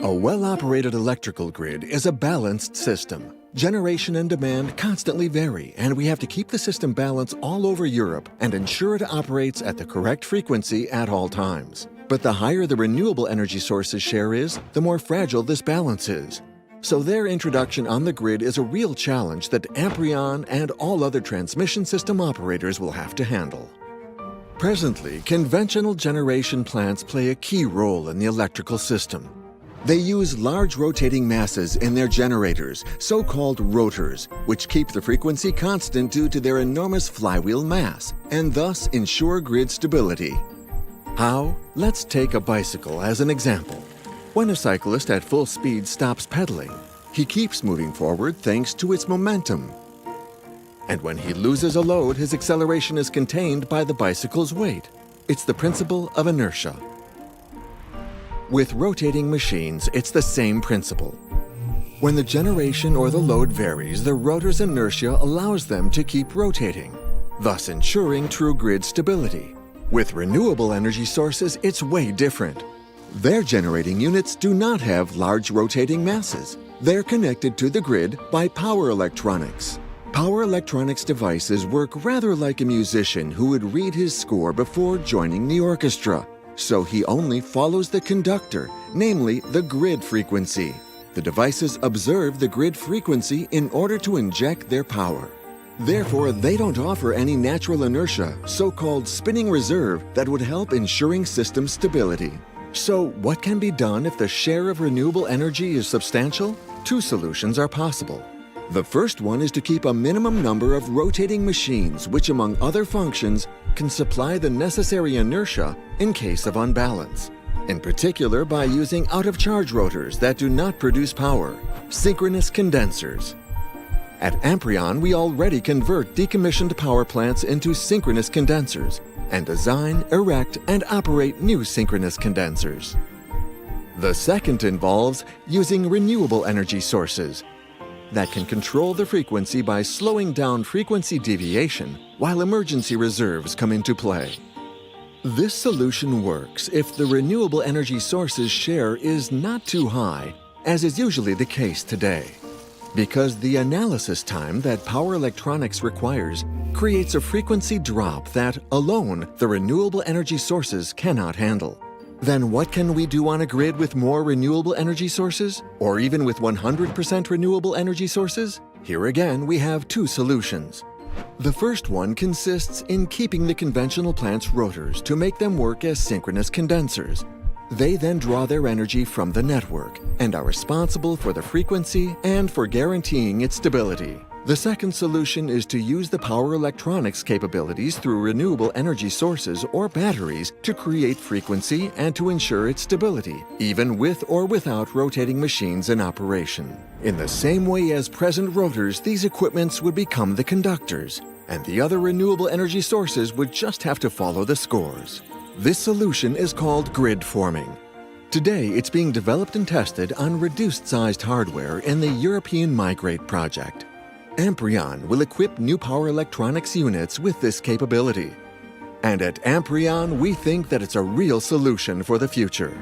A well-operated electrical grid is a balanced system. Generation and demand constantly vary, and we have to keep the system balanced all over Europe and ensure it operates at the correct frequency at all times. But the higher the renewable energy sources share is, the more fragile this balance is. So their introduction on the grid is a real challenge that Amprion and all other transmission system operators will have to handle. Presently, conventional generation plants play a key role in the electrical system. They use large rotating masses in their generators, so-called rotors, which keep the frequency constant due to their enormous flywheel mass, and thus ensure grid stability. How? Let's take a bicycle as an example. When a cyclist at full speed stops pedaling, he keeps moving forward thanks to its momentum. And when he loses a load, his acceleration is contained by the bicycle's weight. It's the principle of inertia. With rotating machines, it's the same principle. When the generation or the load varies, the rotor's inertia allows them to keep rotating, thus ensuring true grid stability. With renewable energy sources, it's way different. Their generating units do not have large rotating masses. They're connected to the grid by power electronics. Power electronics devices work rather like a musician who would read his score before joining the orchestra. So he only follows the conductor, namely the grid frequency. The devices observe the grid frequency in order to inject their power. Therefore, they don't offer any natural inertia, so-called spinning reserve, that would help ensuring system stability. So, what can be done if the share of renewable energy is substantial? Two solutions are possible. The first one is to keep a minimum number of rotating machines which, among other functions, can supply the necessary inertia in case of unbalance. In particular by using out-of-charge rotors that do not produce power, synchronous condensers. At Amprion, we already convert decommissioned power plants into synchronous condensers and design, erect, and operate new synchronous condensers. The second involves using renewable energy sources that can control the frequency by slowing down frequency deviation while emergency reserves come into play. This solution works if the renewable energy sources share is not too high, as is usually the case today, because the analysis time that power electronics requires creates a frequency drop that, alone, the renewable energy sources cannot handle. Then what can we do on a grid with more renewable energy sources? Or even with 100% renewable energy sources? Here again, we have two solutions. The first one consists in keeping the conventional plant's rotors to make them work as synchronous condensers. They then draw their energy from the network and are responsible for the frequency and for guaranteeing its stability. The second solution is to use the power electronics capabilities through renewable energy sources or batteries to create frequency and to ensure its stability, even with or without rotating machines in operation. In the same way as present rotors, these equipments would become the conductors, and the other renewable energy sources would just have to follow the scores. This solution is called grid forming. Today, it's being developed and tested on reduced-sized hardware in the European Migrate project. Amprion will equip new power electronics units with this capability. And at Amprion, we think that it's a real solution for the future.